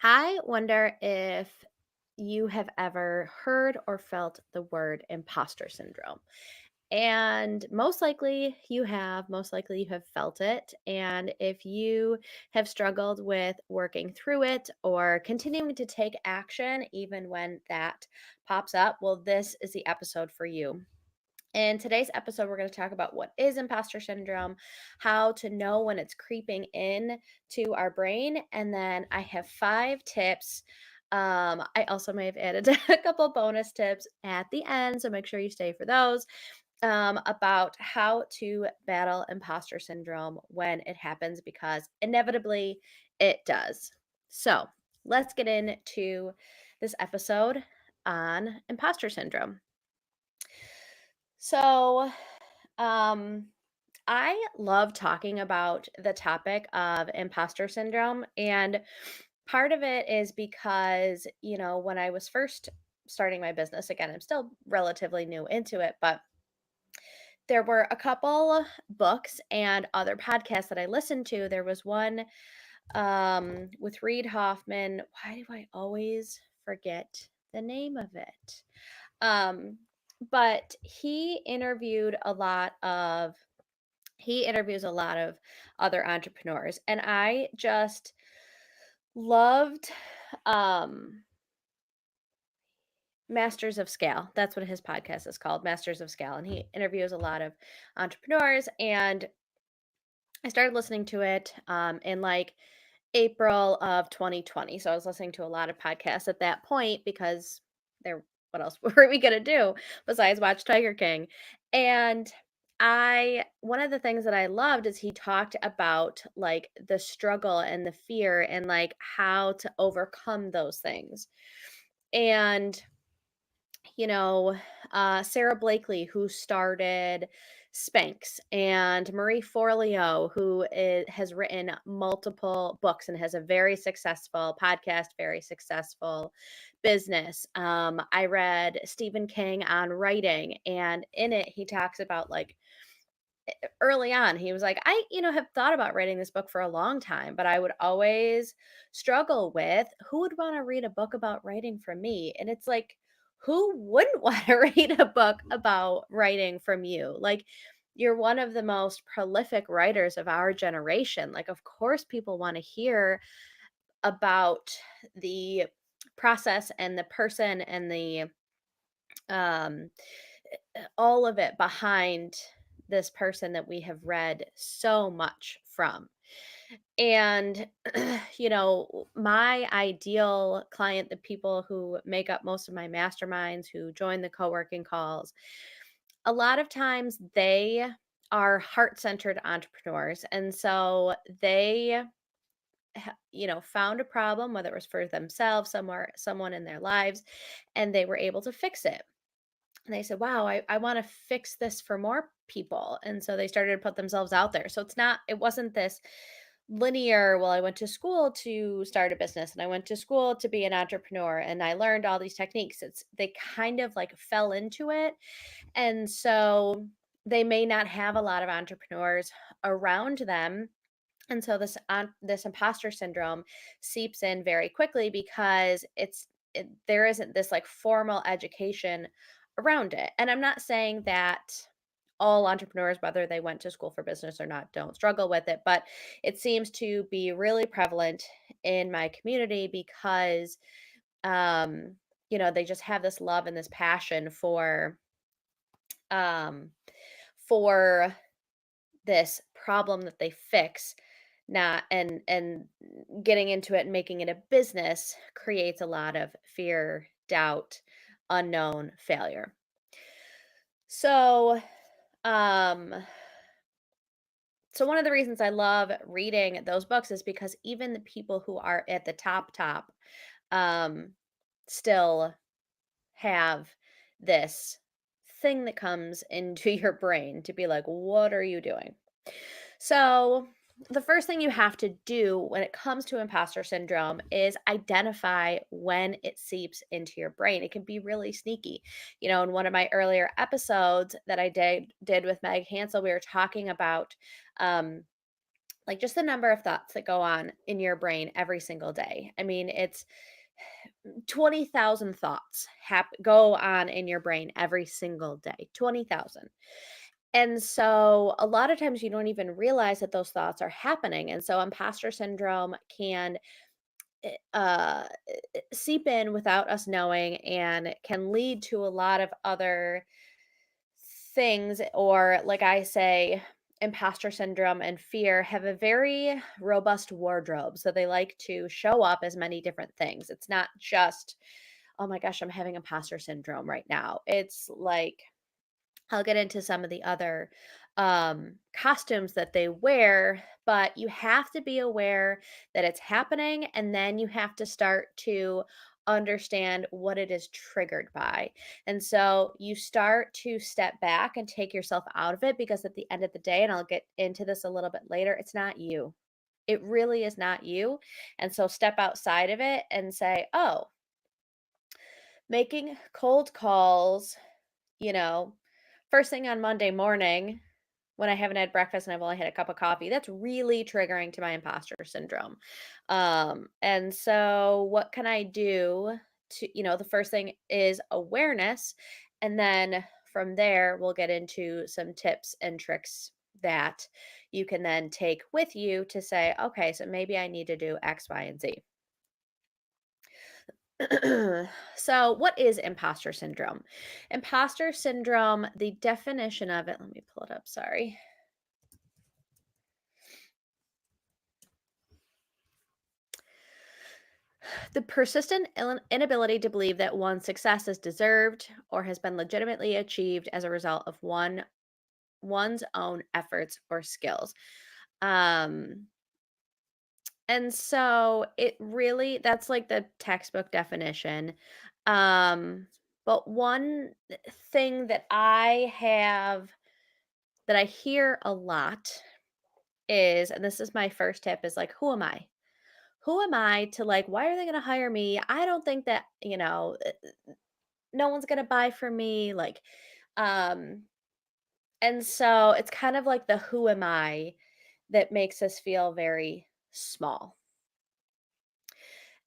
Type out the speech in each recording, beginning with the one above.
I wonder if you have ever heard or felt the word imposter syndrome. And most likely you have felt it. And if you have struggled with working through it or continuing to take action, even when that pops up, well, this is the episode for you. In today's episode, we're going to talk about what is imposter syndrome, how to know when it's creeping in to our brain, and then I have 5 tips. I also may have added a couple bonus tips at the end, so make sure you stay for those. About how to battle imposter syndrome when it happens, because inevitably it does. So let's get into this episode on imposter syndrome. So, um, I love talking about the topic of imposter syndrome. And part of it is because, when I was first starting my business, again, I'm still relatively new into it, but there were a couple books and other podcasts that I listened to. There was one with Reid Hoffman. Why do I always forget the name of it? Um, but he interviews a lot of other entrepreneurs, and I just loved um Masters of Scale. That's what his podcast is called, Masters of Scale, and he interviews a lot of entrepreneurs. And I started listening to it in like April of 2020. So I was listening to a lot of podcasts at that point because there what else were we going to do besides watch Tiger King? And I one of the things that I loved is he talked about like the struggle and the fear and like how to overcome those things. And you know, Sarah Blakely, who started Spanx, and Marie Forleo, has written multiple books and has a very successful podcast, very successful business. I read Stephen King on writing, and in it, he talks about like early on, he was like, have thought about writing this book for a long time, but I would always struggle with who would want to read a book about writing from me. And it's like, who wouldn't want to read a book about writing from you? Like, you're one of the most prolific writers of our generation. Like, of course, people want to hear about the process and the person and the um all of it behind this person that we have read so much from. And, my ideal client, the people who make up most of my masterminds, who join the co working calls, a lot of times they are heart centered entrepreneurs. And so they, found a problem, whether it was for themselves, someone in their lives, and they were able to fix it. And they said, wow, I want to fix this for more people. And so they started to put themselves out there. So it wasn't this linear, well, I went to school to start a business and I went to school to be an entrepreneur and I learned all these techniques. They kind of like fell into it. And so they may not have a lot of entrepreneurs around them. And so this imposter syndrome seeps in very quickly because there isn't this like formal education around it. And I'm not saying that all entrepreneurs, whether they went to school for business or not, don't struggle with it, but it seems to be really prevalent in my community because they just have this love and this passion um for this problem that they fix, not and getting into it and making it a business creates a lot of fear, doubt, unknown, failure. So, um so one of the reasons I love reading those books is because even the people who are at the top um still have this thing that comes into your brain to be like, what are you doing? So, the first thing you have to do when it comes to imposter syndrome is identify when it seeps into your brain. It can be really sneaky. In one of my earlier episodes that I did with Meg Hansel, we were talking about um, Like just the number of thoughts that go on in your brain every single day. I mean, it's 20,000 thoughts go on in your brain every single day. 20,000. And so a lot of times you don't even realize that those thoughts are happening. And so imposter syndrome can seep in without us knowing and can lead to a lot of other things, or like I say, imposter syndrome and fear have a very robust wardrobe. So they like to show up as many different things. It's not just, oh my gosh, I'm having imposter syndrome right now. It's like, I'll get into some of the other costumes that they wear, but you have to be aware that it's happening, and then you have to start to understand what it is triggered by. And so you start to step back and take yourself out of it, because at the end of the day, and I'll get into this a little bit later, it's not you. It really is not you. And so step outside of it and say, oh, making cold calls, you know, first thing on Monday morning when I haven't had breakfast and I've only had a cup of coffee, that's really triggering to my imposter syndrome. And so what can I do to, the first thing is awareness. And then from there, we'll get into some tips and tricks that you can then take with you to say, okay, so maybe I need to do X, Y, and Z. So, what is imposter syndrome? Imposter syndrome, the definition of it, let me pull it up, sorry. The persistent inability to believe that one's success is deserved or has been legitimately achieved as a result of one's own efforts or skills. Um, and so it really, that's like the textbook definition. Um, but one thing that I hear a lot is, and this is my first tip, is like, who am I? Who am I to, like, why are they going to hire me? I don't think that, no one's going to buy from me. Like, um, and so it's kind of like the who am I that makes us feel very small.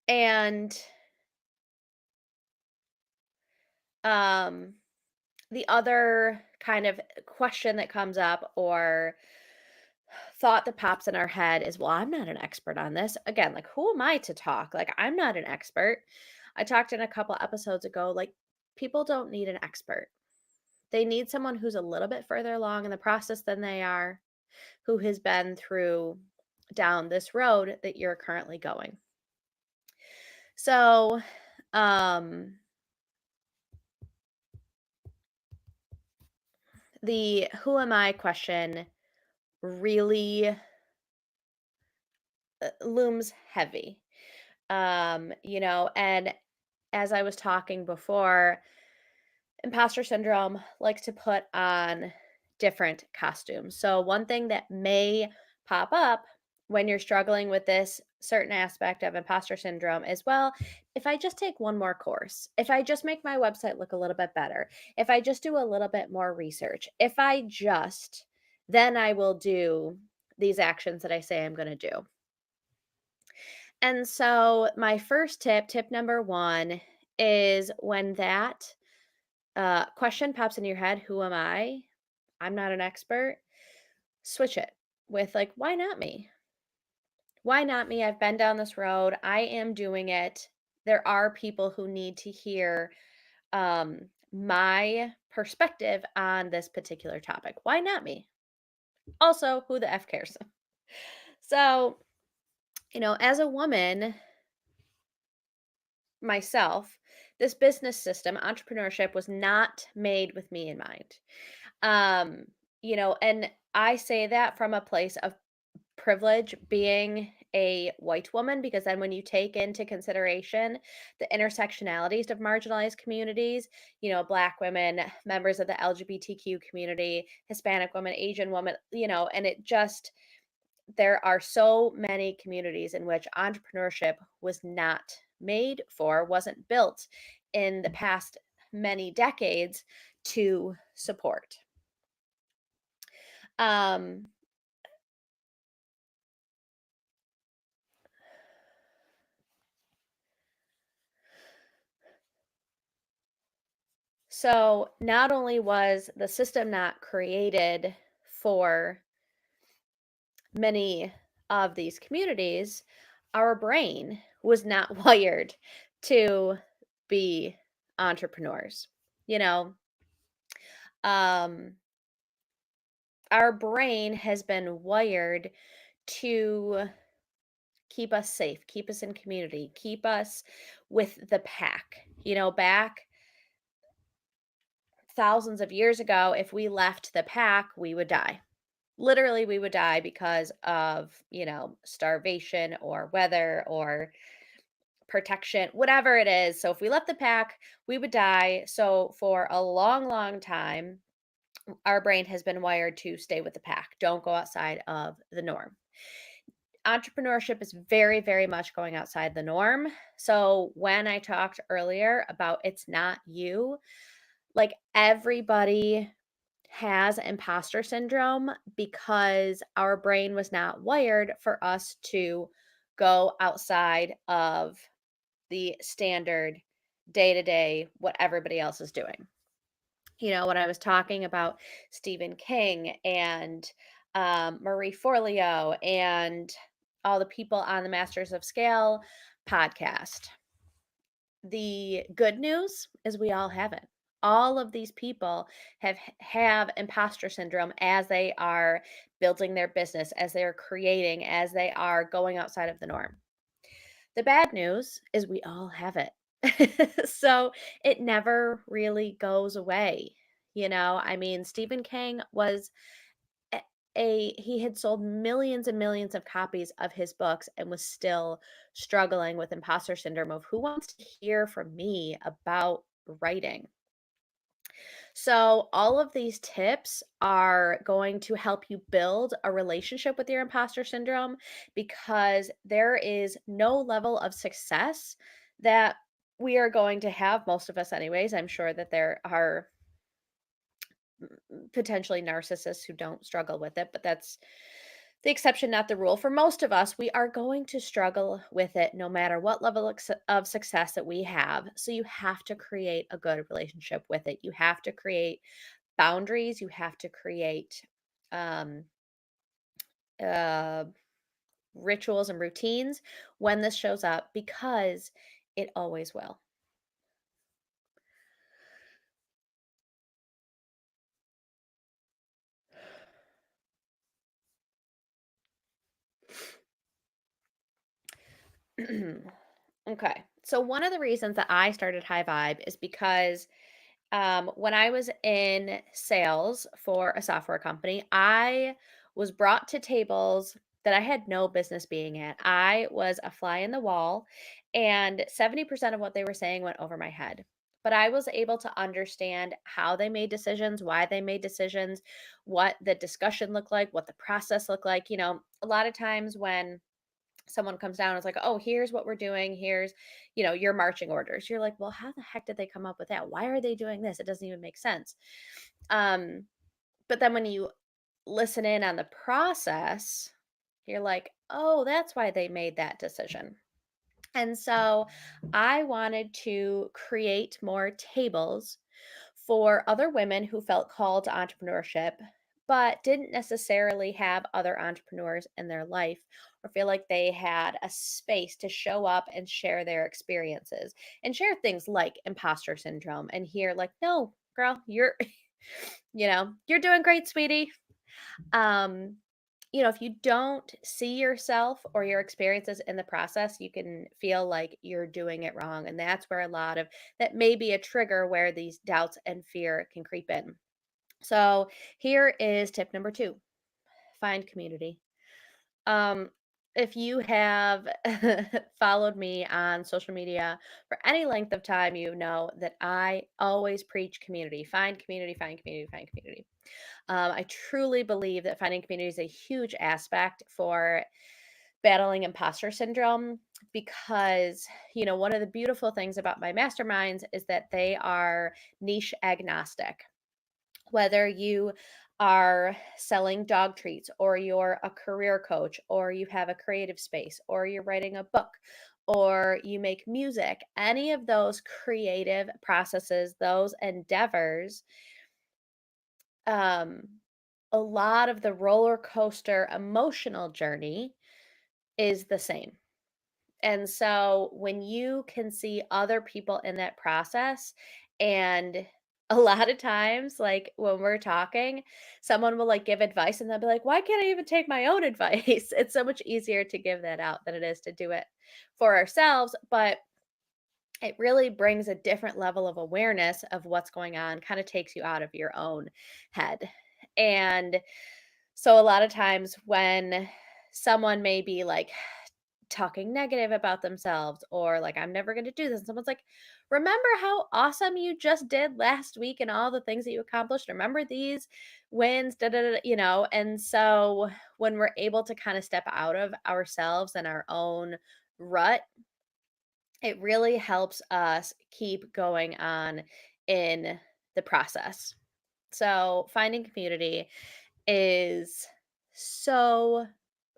And um, the other kind of question that comes up, or thought that pops in our head, is, well, I'm not an expert on this. Again, like, who am I to talk? Like, I'm not an expert. I talked in a couple episodes ago, like, people don't need an expert. They need someone who's a little bit further along in the process than they are, who has been through down this road that you're currently going. So, um, the who am I question really looms heavy. And as I was talking before, imposter syndrome likes to put on different costumes. So, one thing that may pop up when you're struggling with this certain aspect of imposter syndrome is, well, if I just take one more course, if I just make my website look a little bit better, if I just do a little bit more research, if I just, then I will do these actions that I say I'm going to do. And so, my first tip number one, is when that question pops in your head, who am I? I'm not an expert. Switch it with, like, why not me? Why not me? I've been down this road. I am doing it. There are people who need to hear my perspective on this particular topic. Why not me? Also, who the F cares? So, as a woman myself, this business system, entrepreneurship, was not made with me in mind. Um, and I say that from a place of privilege, being a white woman, because then when you take into consideration the intersectionalities of marginalized communities, black women, members of the LGBTQ community, Hispanic women, Asian women, and it just, there are so many communities in which entrepreneurship was not made for, wasn't built in the past many decades to support. Um, So not only was the system not created for many of these communities, our brain was not wired to be entrepreneurs. You know, um, our brain has been wired to keep us safe, keep us in community, keep us with the pack. Back thousands of years ago, if we left the pack, we would die. Literally, we would die because of, starvation or weather or protection, whatever it is. So if we left the pack, we would die. So for a long, long time, our brain has been wired to stay with the pack. Don't go outside of the norm. Entrepreneurship is very, very much going outside the norm. So when I talked earlier about it's not you, like everybody has imposter syndrome because our brain was not wired for us to go outside of the standard day to day what everybody else is doing. When I was talking about Stephen King and Marie Forleo and all the people on the Masters of Scale podcast, the good news is we all have it. All of these people have imposter syndrome as they are building their business, as they are creating, as they are going outside of the norm. The bad news is we all have it. So it never really goes away. I mean, Stephen King was a, he had sold millions and millions of copies of his books and was still struggling with imposter syndrome of who wants to hear from me about writing. So, all of these tips are going to help you build a relationship with your imposter syndrome because there is no level of success that we are going to have, most of us, anyways. I'm sure that there are potentially narcissists who don't struggle with it, but that's the exception, not the rule. For most of us, we are going to struggle with it no matter what level of success that we have. So you have to create a good relationship with it. You have to create boundaries. You have to create um, uh, rituals and routines when this shows up because it always will. Okay. So, one of the reasons that I started High Vibe is because when I was in sales for a software company, I was brought to tables that I had no business being at. I was a fly in the wall, and 70% of what they were saying went over my head. But I was able to understand how they made decisions, why they made decisions, what the discussion looked like, what the process looked like. A lot of times when someone comes down and is like, "Oh, here's what we're doing. Here's, your marching orders." You're like, "Well, how the heck did they come up with that? Why are they doing this? It doesn't even make sense." Um, but then when you listen in on the process, you're like, "Oh, that's why they made that decision." And so I wanted to create more tables for other women who felt called to entrepreneurship, but didn't necessarily have other entrepreneurs in their life or feel like they had a space to show up and share their experiences and share things like imposter syndrome and hear, like, no, girl, you're, you're doing great, sweetie. Um, if you don't see yourself or your experiences in the process, you can feel like you're doing it wrong. And that's where a lot of that may be a trigger where these doubts and fear can creep in. So here is tip number 2: find community. Um, if you have followed me on social media for any length of time, you know that I always preach community. Find community, find community, find community. I truly believe that finding community is a huge aspect for battling imposter syndrome because, one of the beautiful things about my masterminds is that they are niche agnostic. Whether you are selling dog treats or you're a career coach or you have a creative space or you're writing a book or you make music, any of those creative processes, those endeavors, um, a lot of the roller coaster emotional journey is the same. And so when you can see other people in that process, and a lot of times, like when we're talking, someone will like give advice and they'll be like, why can't I even take my own advice? It's so much easier to give that out than it is to do it for ourselves. But it really brings a different level of awareness of what's going on, kind of takes you out of your own head. And so a lot of times when someone may be like talking negative about themselves or like I'm never going to do this, and someone's like, remember how awesome you just did last week and all the things that you accomplished, remember these wins, da, da, da, and so when we're able to kind of step out of ourselves and our own rut, it really helps us keep going on in the process. So finding community is so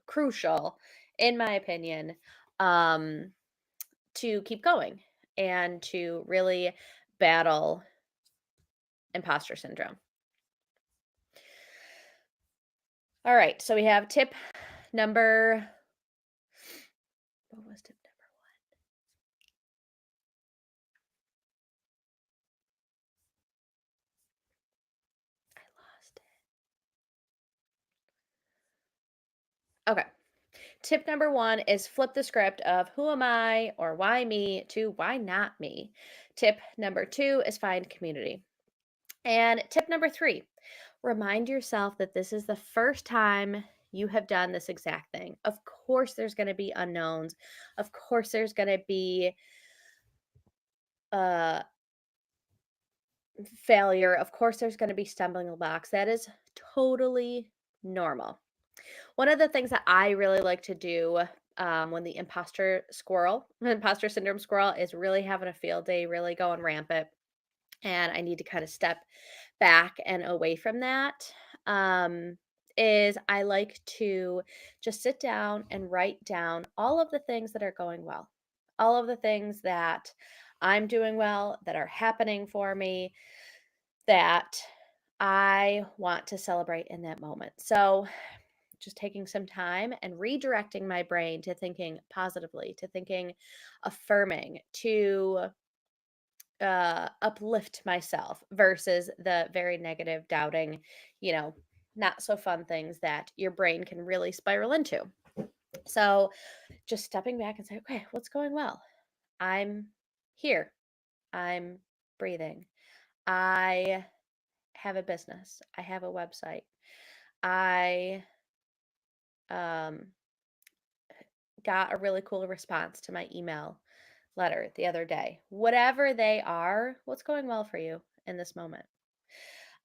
crucial, in my opinion, um, to keep going and to really battle imposter syndrome. All right, so we have tip number. What was tip number one? I lost it. Okay. Tip number one is flip the script of who am I or why me to why not me. Tip number two is find community. And tip number three, remind yourself that this is the first time you have done this exact thing. Of course, there's going to be unknowns. Of course, there's going to be uh, failure. Of course, there's going to be stumbling blocks. That is totally normal. One of the things that I really like to do when the imposter syndrome squirrel is really having a field day, really going rampant, and I need to kind of step back and away from that, um, is I like to just sit down and write down all of the things that are going well, all of the things that I'm doing well, that are happening for me, that I want to celebrate in that moment. So, just taking some time and redirecting my brain to thinking positively, to thinking affirming, to uplift myself versus the very negative, doubting, you know, not so fun things that your brain can really spiral into. So just stepping back and say, okay, what's going well? I'm here. I'm breathing. I have a business. I have a website. I um, got a really cool response to my email letter the other day. Whatever they are, what's going well for you in this moment?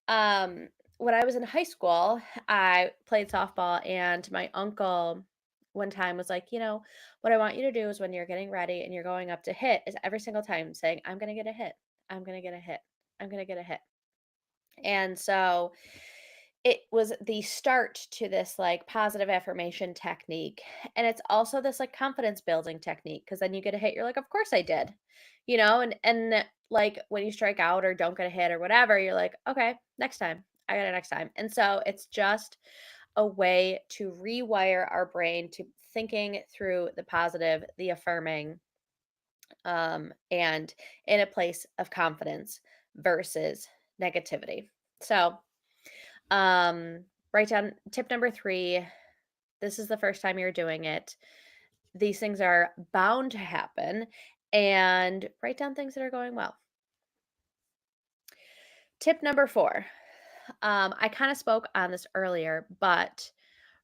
Um, when I was in high school, I played softball, and my uncle one time was like, what I want you to do is when you're getting ready and you're going up to hit, is every single time saying, I'm going to get a hit. I'm going to get a hit. I'm going to get a hit. And so it was the start to this like positive affirmation technique. And it's also this like confidence building technique because then you get a hit, you're like, of course I did. And like when you strike out or don't get a hit or whatever, you're like, okay, next time. I got it next time. And so it's just a way to rewire our brain to thinking through the positive, the affirming, and in a place of confidence versus negativity. So write down tip number three. This is the first time you're doing it. These things are bound to happen, and write down things that are going well. Tip number four. I kind of spoke on this earlier, but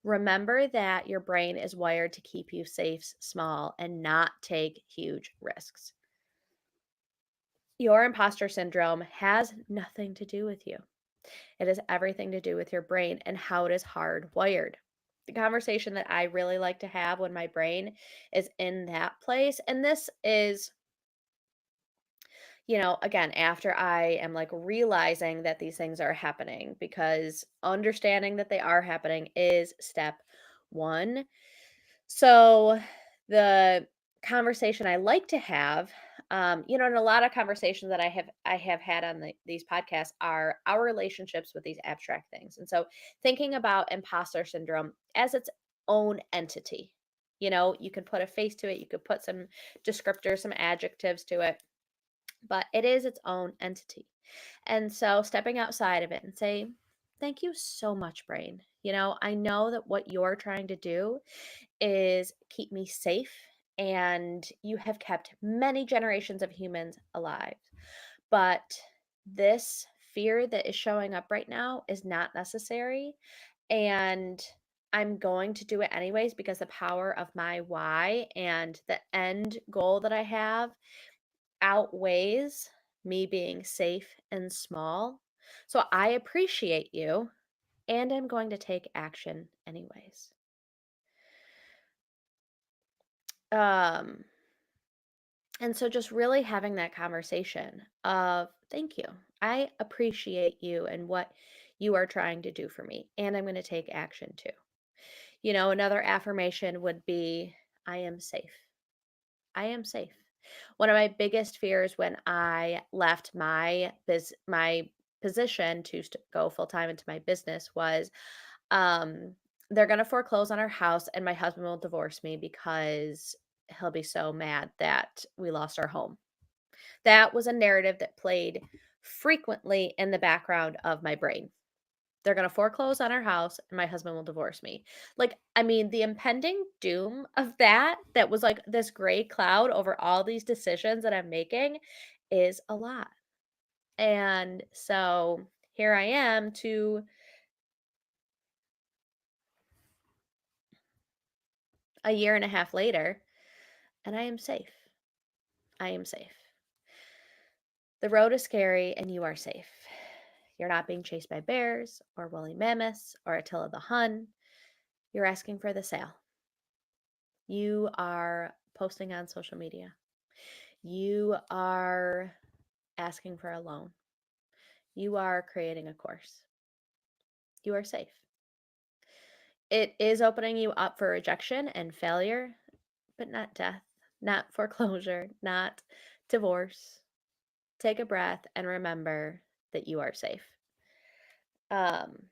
remember that your brain is wired to keep you safe, small, and not take huge risks. Your imposter syndrome has nothing to do with you. It has everything to do with your brain and how it is hardwired. The conversation that I really like to have when my brain is in that place, and this is, again, after I am like realizing that these things are happening, because understanding that they are happening is step one. So the conversation I like to have, and a lot of conversations that I have had on these podcasts are our relationships with these abstract things. And so thinking about imposter syndrome as its own entity. You can put a face to it, you could put some descriptors, some adjectives to it, but it is its own entity. And so stepping outside of it and say, thank you so much, brain. I know that what you're trying to do is keep me safe, and you have kept many generations of humans alive. But this fear that is showing up right now is not necessary. And I'm going to do it anyways because the power of my why and the end goal that I have outweighs me being safe and small. So I appreciate you, and I'm going to take action anyways. Um, and so just really having that conversation of thank you. I appreciate you and what you are trying to do for me, and I'm going to take action too. Another affirmation would be I am safe. I am safe. One of my biggest fears when I left my position to go full time into my business was um they're going to foreclose on our house and my husband will divorce me because he'll be so mad that we lost our home. That was a narrative that played frequently in the background of my brain. They're going to foreclose on our house and my husband will divorce me. Like, I mean, the impending doom of that was like this gray cloud over all these decisions that I'm making is a lot. And so here I am a year and a half later, and I am safe. I am safe. The road is scary and you are safe. You're not being chased by bears or woolly mammoths or Attila the Hun. You're asking for the sale. You are posting on social media. You are asking for a loan. You are creating a course. You are safe. It is opening you up for rejection and failure, but not death, not foreclosure, not divorce. Take a breath and remember that you are safe. Um,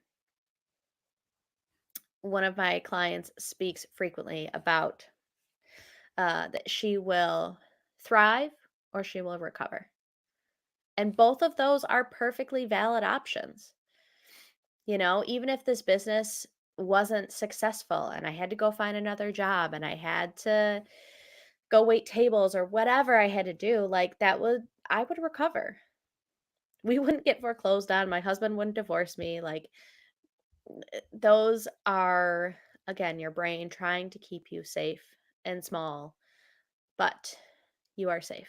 One of my clients speaks frequently about that she will thrive or she will recover. And both of those are perfectly valid options. Even if this business wasn't successful and I had to go find another job and I had to go wait tables or whatever I had to do, like I would recover. We wouldn't get foreclosed on. My husband wouldn't divorce me. Like those are, again, your brain trying to keep you safe and small, but you are safe.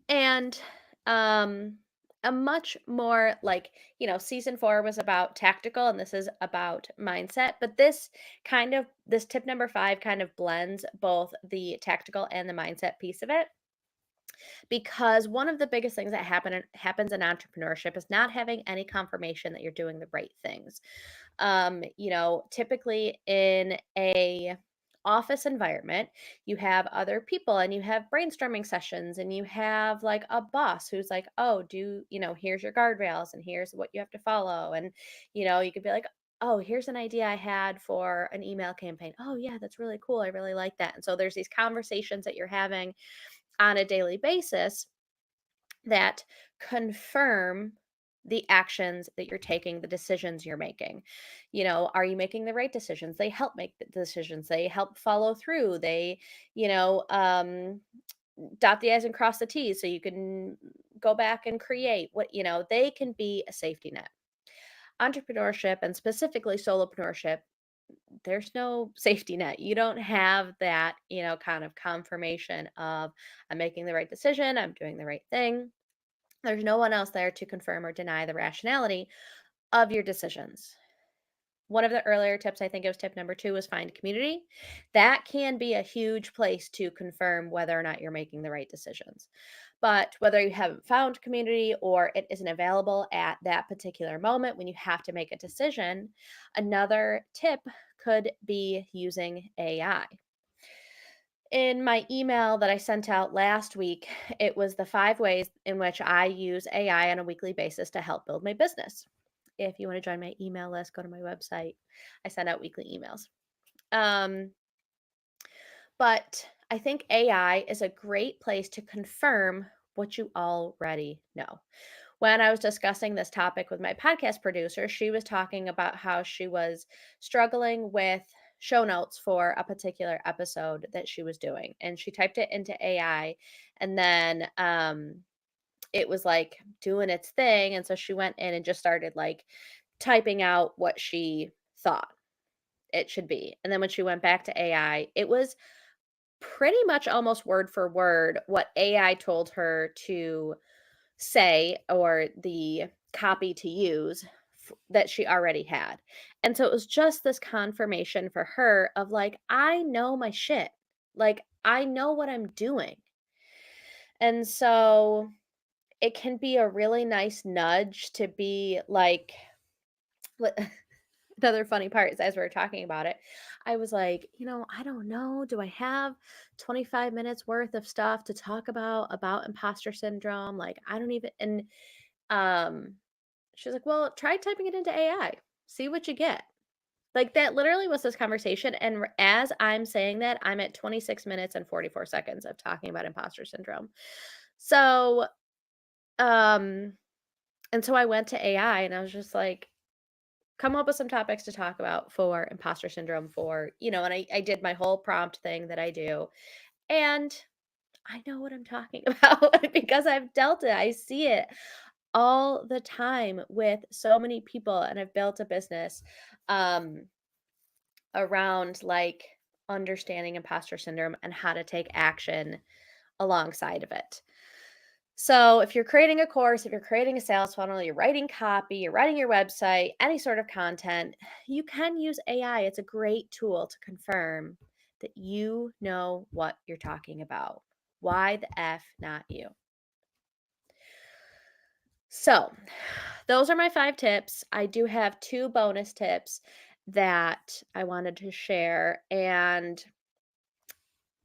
And um a much more like, season 4 was about tactical and this is about mindset, but this tip number 5 kind of blends both the tactical and the mindset piece of it, because one of the biggest things that happens in entrepreneurship is not having any confirmation that you're doing the right things. Typically in a office environment, you have other people and you have brainstorming sessions and you have like a boss who's like, "Oh, here's your guardrails and here's what you have to follow." And you could be like, "Oh, here's an idea I had for an email campaign. Oh, yeah, that's really cool. I really like that." And so there's these conversations that you're having on a daily basis that confirm the actions that you're taking, the decisions you're making. Are you making the right decisions? They help make the decisions. They help follow through. They, dot the I's and cross the T's so you can go back and create they can be a safety net. Entrepreneurship and specifically solopreneurship, there's no safety net. You don't have that, kind of confirmation of I'm making the right decision, I'm doing the right thing. There's no one else there to confirm or deny the rationality of your decisions. one of the earlier tips, I think it was tip number 2, was find community. That can be a huge place to confirm whether or not you're making the right decisions. But whether you haven't found community or it isn't available at that particular moment when you have to make a decision, another tip could be using AI. In my email that I sent out last week, it was the 5 ways in which I use AI on a weekly basis to help build my business. If you want to join my email list, go to my website. I send out weekly emails. Um, but I think AI is a great place to confirm what you already know. When I was discussing this topic with my podcast producer, she was talking about how she was struggling with show notes for a particular episode that she was doing. And she typed it into AI, and then it was like doing its thing. And so she went in and just started like typing out what she thought it should be. And then when she went back to AI, it was pretty much almost word for word what AI told her to say, or the copy to use that she already had. And so it was just this confirmation for her of like, I know my shit. Like, I know what I'm doing. And so it can be a really nice nudge to be like, what- another funny part is as we were talking about it, I was like, I don't know. Do I have 25 minutes worth of stuff to talk about imposter syndrome? Like, I don't even, and um, she's like, "Well, try typing it into AI. See what you get." Like, that literally was this conversation, and as I'm saying that, I'm at 26 minutes and 44 seconds of talking about imposter syndrome. So, um, and so I went to AI and I was just like, "Come up with some topics to talk about for imposter syndrome and I did my whole prompt thing that I do, and I know what I'm talking about because I've dealt it. I see it all the time with so many people, and I've built a business um around like understanding imposter syndrome and how to take action alongside of it. So, if you're creating a course, if you're creating a sales funnel, you're writing copy, you're writing your website, any sort of content, you can use AI. It's a great tool to confirm that you know what you're talking about. Why the F not you? So, those are my 5 tips. I do have 2 bonus tips that I wanted to share. And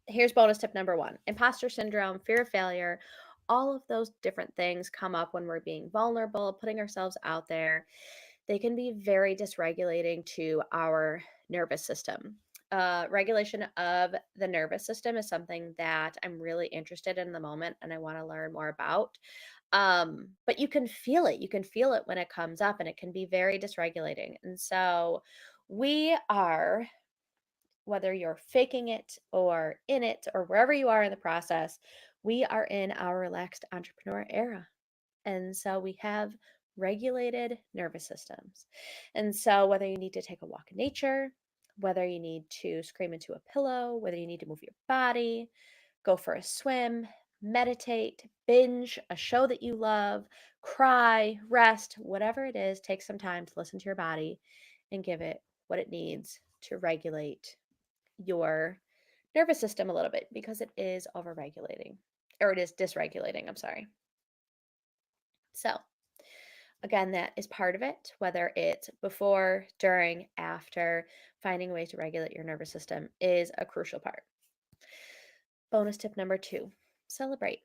here's bonus tip number 1: imposter syndrome, fear of failure, all of those different things come up when we're being vulnerable, putting ourselves out there. They can be very dysregulating to our nervous system. Regulation of the nervous system is something that I'm really interested in the moment and I want to learn more about. But you can feel it. You can feel it when it comes up, and it can be very dysregulating. And so we are, whether you're faking it or in it or wherever you are in the process, we are in our relaxed entrepreneur era. And so we have regulated nervous systems. And so whether you need to take a walk in nature, whether you need to scream into a pillow, whether you need to move your body, go for a swim, meditate, binge a show that you love, cry, rest, whatever it is, take some time to listen to your body and give it what it needs to regulate your nervous system a little bit, because it is overregulating, or it is dysregulating. I'm sorry. So, again, that is part of it, whether it's before, during, after, finding ways to regulate your nervous system is a crucial part. Bonus tip number 2: celebrate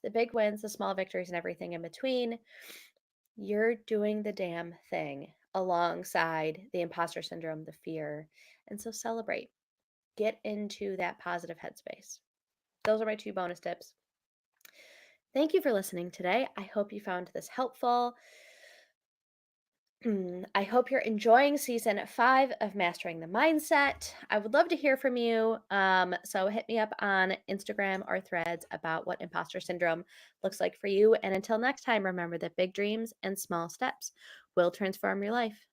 the big wins, the small victories, and everything in between. You're doing the damn thing alongside the imposter syndrome, the fear. And so celebrate, get into that positive headspace. Those are my 2 bonus tips. Thank you for listening today. I hope you found this helpful. I hope you're enjoying season 5 of Mastering the Mindset. I would love to hear from you. So hit me up on Instagram or Threads about what imposter syndrome looks like for you. And until next time, remember that big dreams and small steps will transform your life.